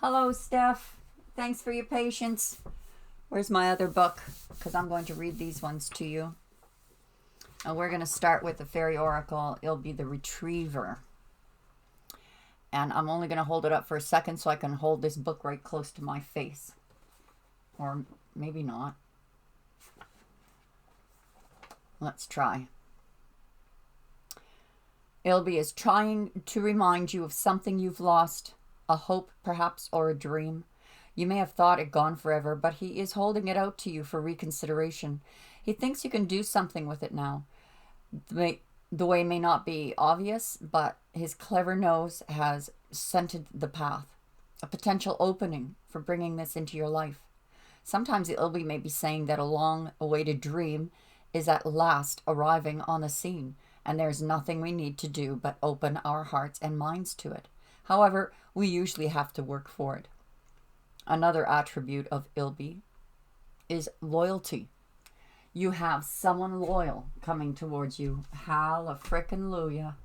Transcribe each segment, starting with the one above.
Hello, Steph. Thanks for your patience. Where's my other book? Because I'm going to read these ones to you. And we're going to start with the Fairy Oracle. It'll be the Retriever. And I'm only going to hold it up for a second so I can hold this book right close to my face. Or maybe not. Let's try. Ilby is trying to remind you of something you've lost, a hope perhaps, or a dream. You may have thought it gone forever, but he is holding it out to you for reconsideration. He thinks you can do something with it now. The way may not be obvious, but his clever nose has scented the path, a potential opening for bringing this into your life. Sometimes Ilby may be saying that a long-awaited dream is at last arriving on the scene, and there's nothing we need to do but open our hearts and minds to it. However, we usually have to work for it. Another attribute of Ilby is loyalty. You have someone loyal coming towards you. Hallelujah.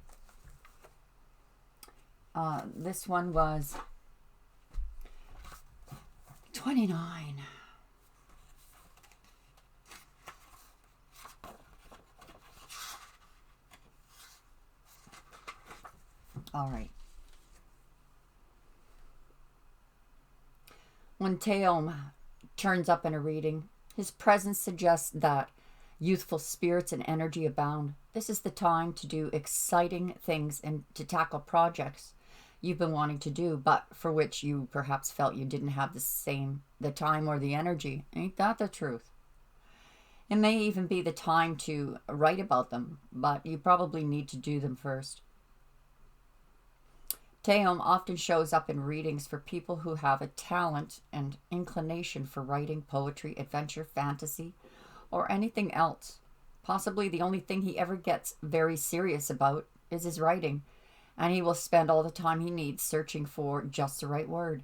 This one was 29. All right. When Teom turns up in a reading, his presence suggests that youthful spirits and energy abound. This is the time to do exciting things and to tackle projects you've been wanting to do, but for which you perhaps felt you didn't have the time or the energy. Ain't that the truth? It may even be the time to write about them, but you probably need to do them first. Teom often shows up in readings for people who have a talent and inclination for writing poetry, adventure, fantasy, or anything else. Possibly the only thing he ever gets very serious about is his writing, and he will spend all the time he needs searching for just the right word.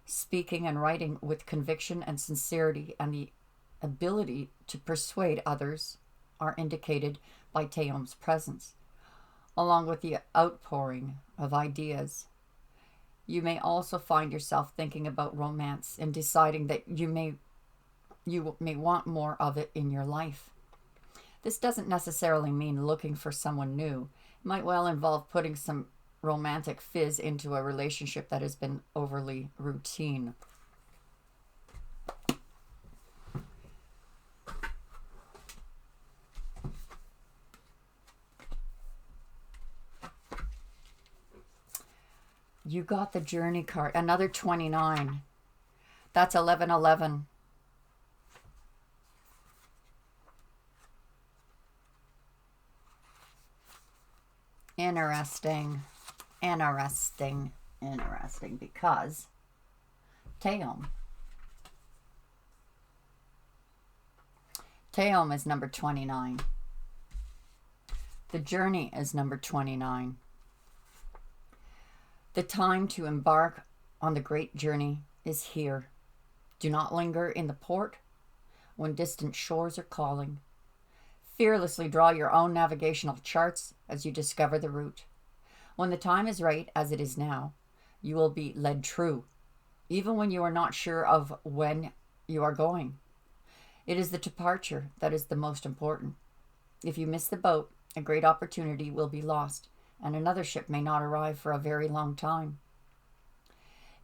Speaking and writing with conviction and sincerity and the ability to persuade others are indicated by Teom's presence, along with the outpouring of ideas. You may also find yourself thinking about romance and deciding that you may want more of it in your life. This doesn't necessarily mean looking for someone new. It might well involve putting some romantic fizz into a relationship that has been overly routine. You got the Journey card. Another 29. That's 1111. Interesting. Interesting. Interesting. Because Teom is number 29. The Journey is number 29. The time to embark on the great journey is here. Do not linger in the port when distant shores are calling. Fearlessly draw your own navigational charts as you discover the route. When the time is right, as it is now, you will be led true, even when you are not sure of when you are going. It is the departure that is the most important. If you miss the boat, a great opportunity will be lost, and another ship may not arrive for a very long time.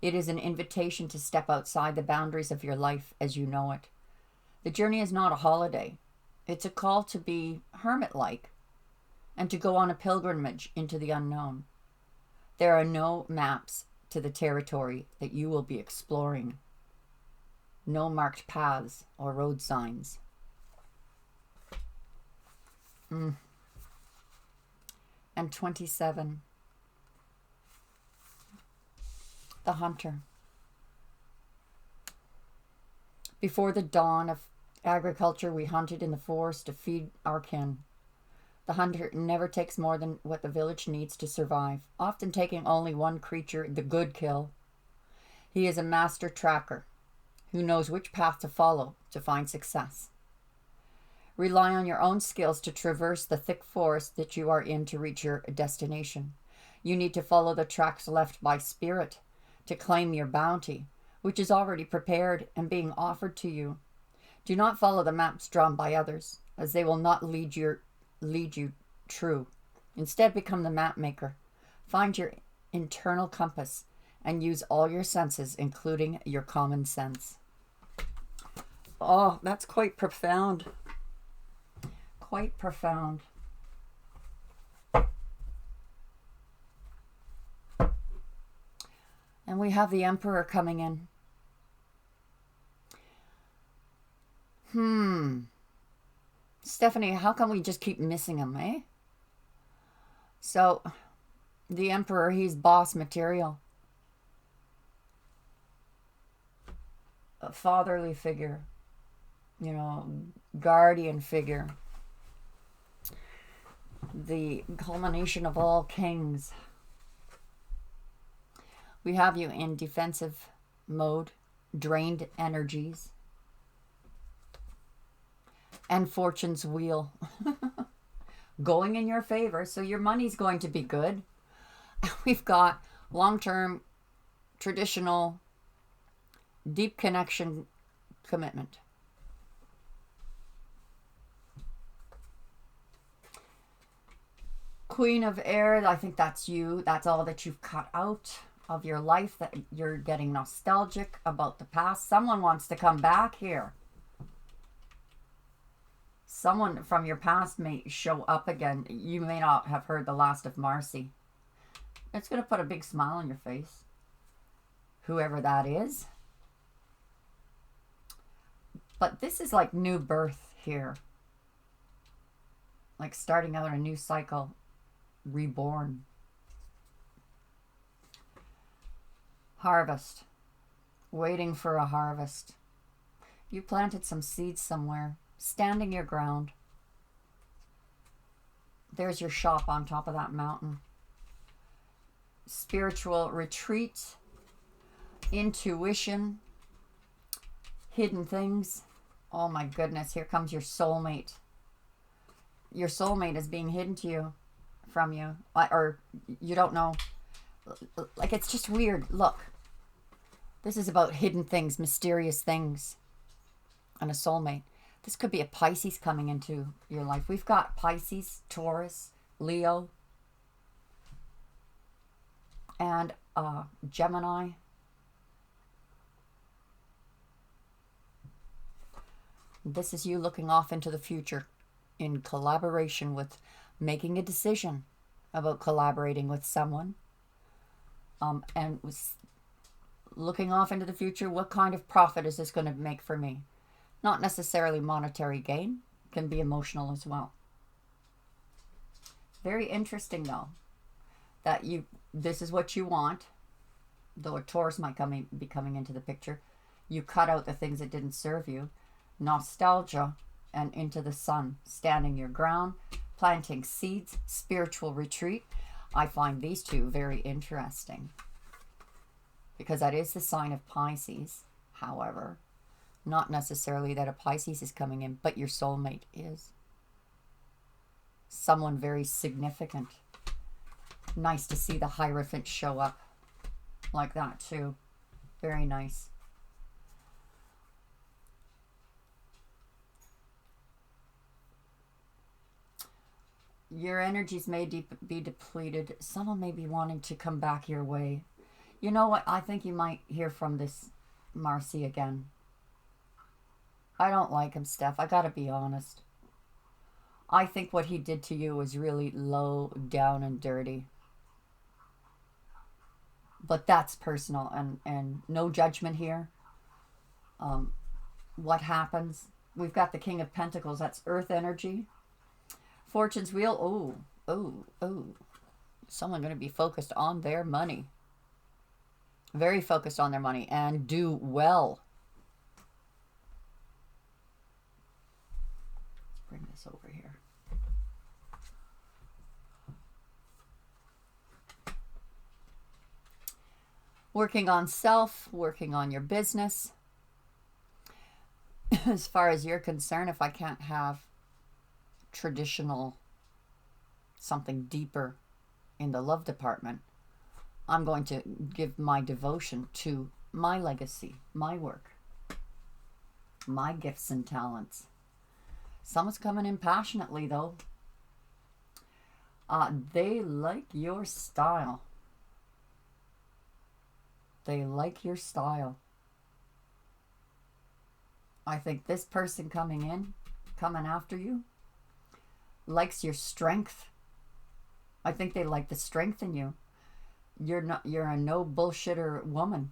It is an invitation to step outside the boundaries of your life as you know it. The journey is not a holiday. It's a call to be hermit-like and to go on a pilgrimage into the unknown. There are no maps to the territory that you will be exploring. No marked paths or road signs. And 27. The Hunter. Before the dawn of agriculture, we hunted in the forest to feed our kin. The hunter never takes more than what the village needs to survive, often taking only one creature, the good kill. He is a master tracker who knows which path to follow to find success. Rely on your own skills to traverse the thick forest that you are in to reach your destination. You need to follow the tracks left by spirit to claim your bounty, which is already prepared and being offered to you. Do not follow the maps drawn by others, as they will not lead you true. Instead, become the map maker. Find your internal compass and use all your senses, including your common sense. Oh, that's quite profound. Quite profound. And we have the Emperor coming in. Stephanie, how come we just keep missing him, eh? So, the Emperor, he's boss material. A fatherly figure. You know, guardian figure. The culmination of all kings. We have you in defensive mode, drained energies, and fortune's wheel going in your favor, so your money's going to be good. We've got long-term, traditional, deep connection commitment. Queen of Air, I think that's you. That's all that you've cut out of your life, that you're getting nostalgic about the past. Someone wants to come back here. Someone from your past may show up again. You may not have heard the last of Marcy. It's going to put a big smile on your face. Whoever that is. But this is like new birth here. Like starting out a new cycle. Reborn. Harvest. Waiting for a harvest. You planted some seeds somewhere. Standing your ground. There's your shop on top of that mountain. Spiritual retreat. Intuition. Hidden things. Oh my goodness, here comes your soulmate. Your soulmate is being hidden to you, from you. Or you don't know. Like, it's just weird. Look. This is about hidden things, mysterious things. And a soulmate. This could be a Pisces coming into your life. We've got Pisces, Taurus, Leo, and Gemini. This is you looking off into the future in collaboration with making a decision about collaborating with someone. And looking off into the future, what kind of profit is this going to make for me? Not necessarily monetary gain, can be emotional as well. Very interesting though, that this is what you want, though a Taurus might be coming into the picture. You cut out the things that didn't serve you. Nostalgia and into the sun, standing your ground, planting seeds, spiritual retreat. I find these two very interesting because that is the sign of Pisces. However, not necessarily that a Pisces is coming in, but your soulmate is. Someone very significant. Nice to see the Hierophant show up like that too. Very nice. Your energies may be depleted. Someone may be wanting to come back your way. You know what? I think you might hear from this Marcy again. I don't like him, Steph. I gotta be honest. I think what he did to you was really low down and dirty. But that's personal and no judgment here. What happens? We've got the King of Pentacles. That's earth energy. Fortune's wheel. Oh. Someone going to be focused on their money. Very focused on their money and do well. Bring this over here. Working on self, working on your business. As far as you're concerned, if I can't have traditional, something deeper in the love department, I'm going to give my devotion to my legacy, my work, my gifts and talents. Someone's coming in passionately, though. They like your style. They like your style. I think this person coming after you, likes your strength. I think they like the strength in you. You're a no bullshitter woman.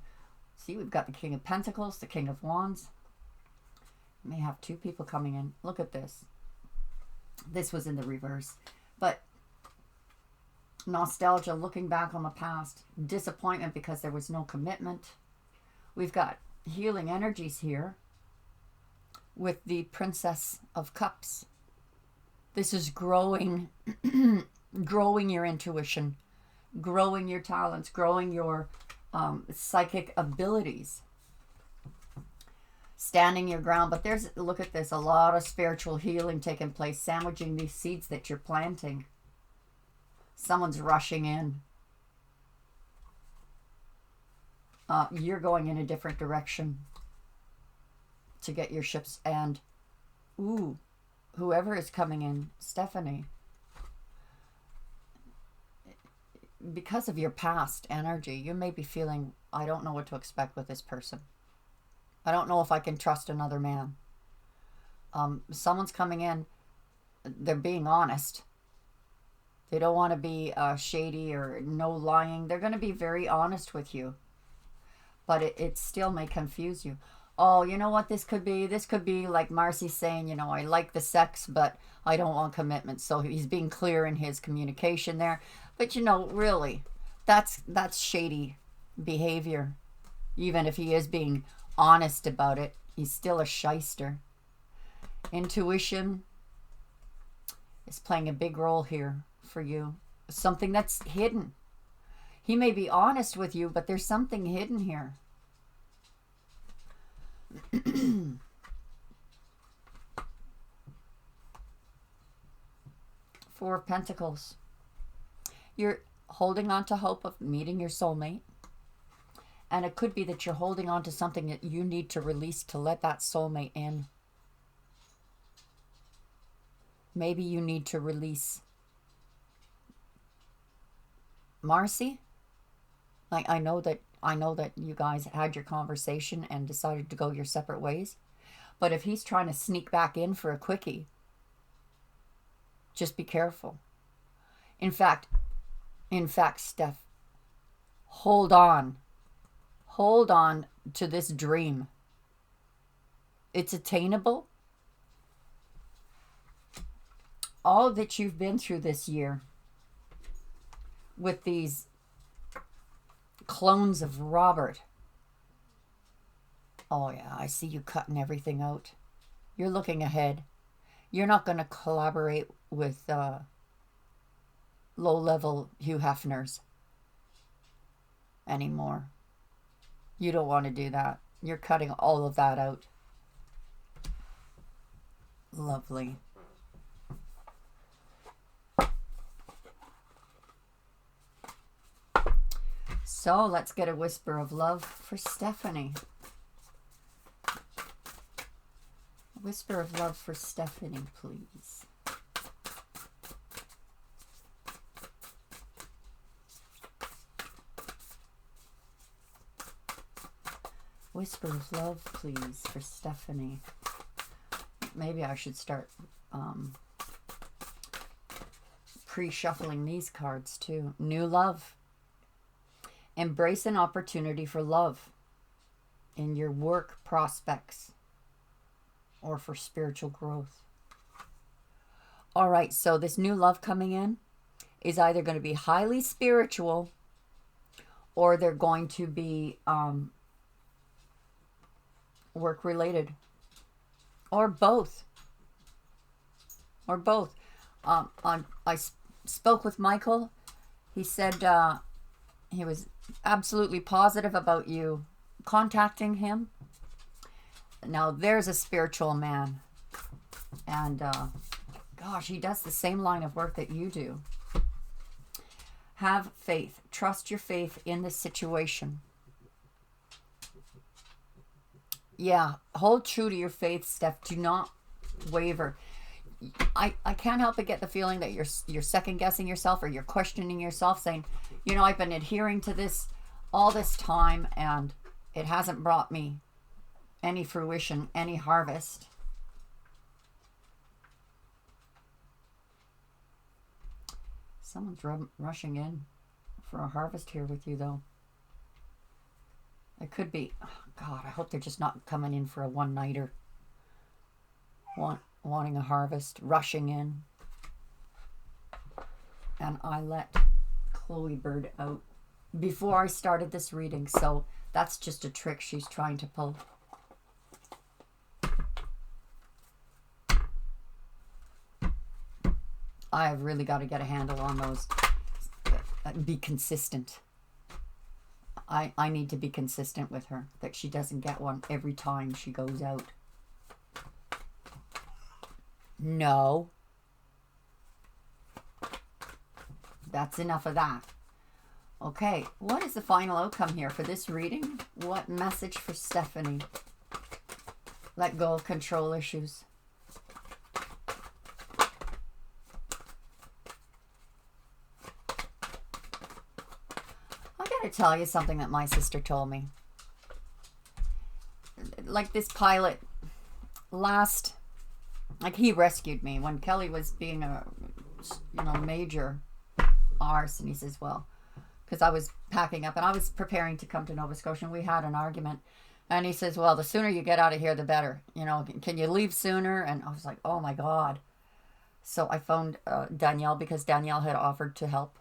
See, we've got the King of Pentacles, the King of Wands. We may have two people coming in. Look at this. This was in the reverse. But nostalgia, looking back on the past. Disappointment because there was no commitment. We've got healing energies here with the Princess of Cups. This is growing, growing your intuition, growing your talents, growing your psychic abilities. Standing your ground. But there's, look at this, a lot of spiritual healing taking place, sandwiching these seeds that you're planting. Someone's rushing in. You're going in a different direction to get your ships. And, ooh, whoever is coming in, Stephanie, because of your past energy, you may be feeling, I don't know what to expect with this person. I don't know if I can trust another man. Someone's coming in, they're being honest. They don't want to be shady or no lying. They're going to be very honest with you. But it still may confuse you. Oh, you know what this could be? This could be like Marcy saying, you know, I like the sex, but I don't want commitment. So he's being clear in his communication there. But, you know, really, that's shady behavior. Even if he is being honest about it, he's still a shyster. Intuition is playing a big role here for you. Something that's hidden. He may be honest with you, but there's something hidden here. Four of Pentacles. You're holding on to hope of meeting your soulmate. And it could be that you're holding on to something that you need to release to let that soulmate in. Maybe you need to release Marcy. Like, I know that you guys had your conversation and decided to go your separate ways. But if he's trying to sneak back in for a quickie, just be careful. In fact, Steph, hold on. Hold on to this dream. It's attainable. All that you've been through this year with these clones of Robert. Oh yeah, I see you cutting everything out. You're looking ahead. You're not going to collaborate with low-level Hugh Hefners anymore. You don't want to do that. You're cutting all of that out. Lovely. So let's get a whisper of love for Stephanie. A whisper of love for Stephanie, please. Whisper of love, please, for Stephanie. Maybe I should start pre-shuffling these cards too. New love. Embrace an opportunity for love in your work prospects or for spiritual growth. All right, so this new love coming in is either going to be highly spiritual or they're going to be work related, or both. I spoke with Michael. He said he was absolutely positive about you contacting him. Now there's a spiritual man, and gosh, he does the same line of work that you do. Have faith. Trust your faith in this situation. Yeah, hold true to your faith, Steph. Do not waver. I can't help but get the feeling that you're second guessing yourself, or you're questioning yourself, saying, you know, I've been adhering to this all this time and it hasn't brought me any fruition, any harvest. Someone's rushing in for a harvest here with you, though. It could be, oh God, I hope they're just not coming in for a one-nighter. Wanting a harvest, rushing in. And I let Chloe Bird out before I started this reading, so that's just a trick she's trying to pull. I've really got to get a handle on those. Be consistent. I need to be consistent with her, that she doesn't get one every time she goes out. No. That's enough of that. Okay, what is the final outcome here for this reading? What message for Stephanie? Let go of control issues. I gotta tell you something that my sister told me. Like this pilot like he rescued me when Kelly was being a major arse, and he says, well, because I was packing up and I was preparing to come to Nova Scotia, and we had an argument, and he says, well, the sooner you get out of here the better, can you leave sooner? And I was like, oh my God. So I phoned Danielle, because Danielle had offered to help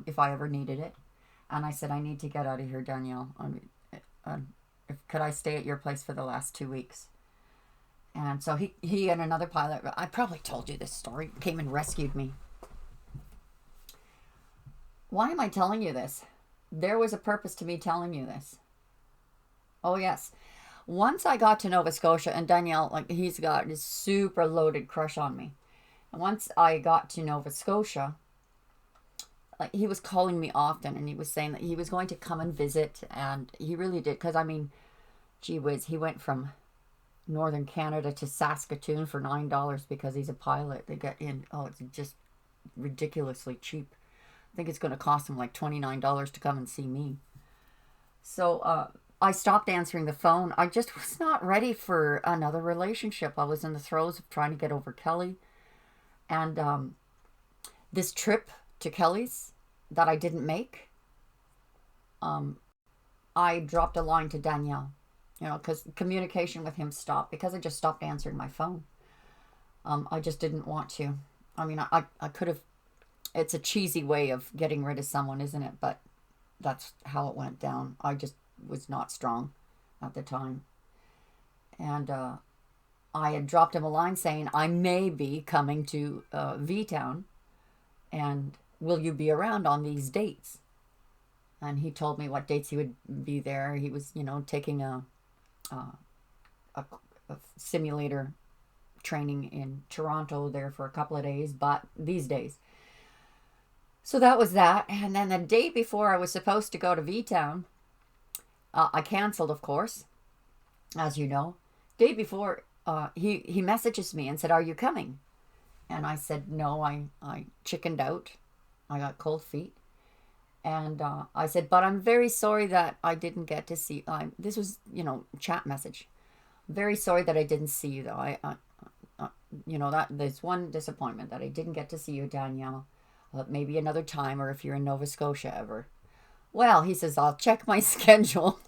if I ever needed it, and I said, I need to get out of here, Danielle. Could I stay at your place for the last 2 weeks? And so he and another pilot, I probably told you this story, came and rescued me. Why am I telling you this? There was a purpose to me telling you this. Oh, yes. Once I got to Nova Scotia, and Danielle, he's got this super loaded crush on me. And once I got to Nova Scotia, he was calling me often, and he was saying that he was going to come and visit, and he really did, because, gee whiz, he went from Northern Canada to Saskatoon for $9 because he's a pilot. They get in, it's just ridiculously cheap. I think it's going to cost him like $29 to come and see me. So I stopped answering the phone. I just was not ready for another relationship. I was in the throes of trying to get over Kelly. And this trip to Kelly's that I didn't make, I dropped a line to Danielle. Because communication with him stopped, because I just stopped answering my phone. I just didn't want to. I could have. It's a cheesy way of getting rid of someone, isn't it? But that's how it went down. I just was not strong at the time. And I had dropped him a line saying, I may be coming to V-Town, and will you be around on these dates? And he told me what dates he would be there. He was, taking a simulator training in Toronto there for a couple of days, but these days. So that was that. And then the day before I was supposed to go to V-Town, I canceled, of course, as you know. Day before, he messages me and said, are you coming? And I said, no, I chickened out. I got cold feet. And I said, but I'm very sorry that I didn't get to see. This was, chat message. Very sorry that I didn't see you, though. That there's one disappointment that I didn't get to see you, Danielle. Maybe another time, or if you're in Nova Scotia ever. Well, he says, I'll check my schedule.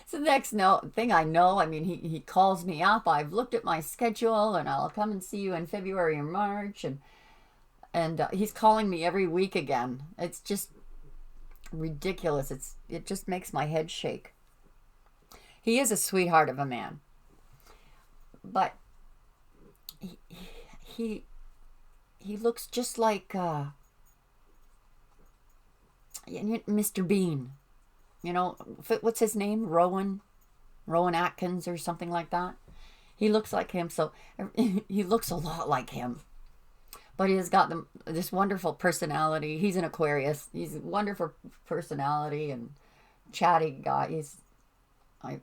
So the next thing I know, he calls me up. I've looked at my schedule, and I'll come and see you in February or March, and he's calling me every week again. It's just ridiculous. It just makes my head shake. He is a sweetheart of a man, but he looks just like Mr. Bean. What's his name? Rowan Atkins or something like that. He looks like him. So he looks a lot like him. But he has got this wonderful personality. He's an Aquarius. He's a wonderful personality and chatty guy. I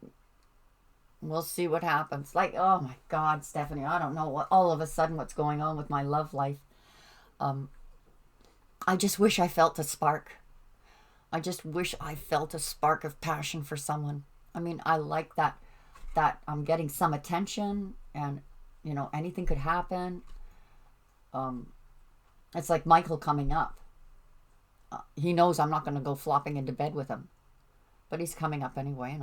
we'll see what happens. Like, oh my God, Stephanie, I don't know what all of a sudden what's going on with my love life. I just wish I felt a spark. I just wish I felt a spark of passion for someone. I mean, I like that I'm getting some attention, and anything could happen. It's like Michael coming up. He knows I'm not going to go flopping into bed with him, but he's coming up anyway, and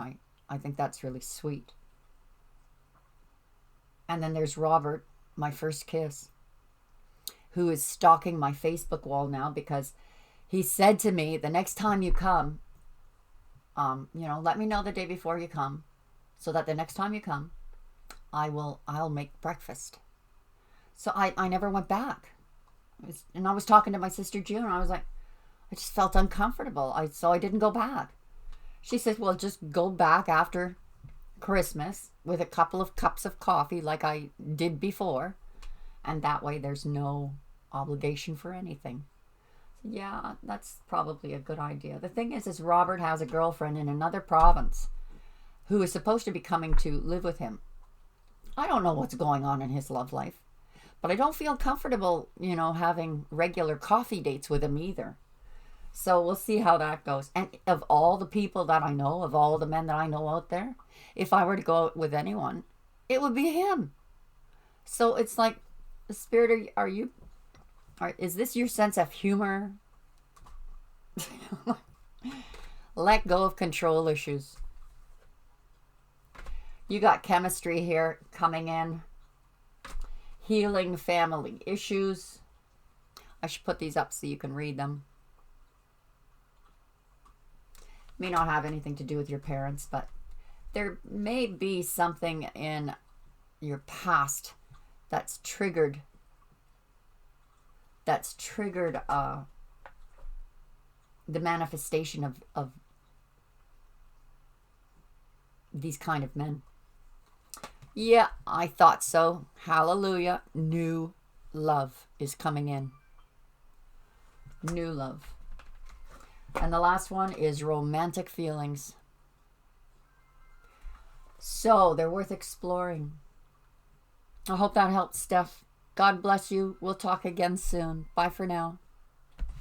I think that's really sweet. And then there's Robert, my first kiss, who is stalking my Facebook wall now because he said to me, the next time you come, let me know the day before you come, so that the next time you come, I'll make breakfast. So I never went back. And I was talking to my sister June, and I was like, I just felt uncomfortable. So I didn't go back. She says, well, just go back after Christmas with a couple of cups of coffee like I did before. And that way there's no obligation for anything. Yeah, that's probably a good idea. The thing is Robert has a girlfriend in another province who is supposed to be coming to live with him. I don't know what's going on in his love life, but I don't feel comfortable, having regular coffee dates with him either. So we'll see how that goes. And of all the people that I know, of all the men that I know out there, if I were to go out with anyone, it would be him. So it's like, the Spirit, is this your sense of humor? Let go of control issues. You got chemistry here coming in. Healing family issues. I should put these up so you can read them. May not have anything to do with your parents, but there may be something in your past that's triggered the manifestation of these kind of men. Yeah, I thought so. Hallelujah. New love is coming in. New love. And the last one is romantic feelings. So they're worth exploring. I hope that helped, Steph. God bless you. We'll talk again soon. Bye for now.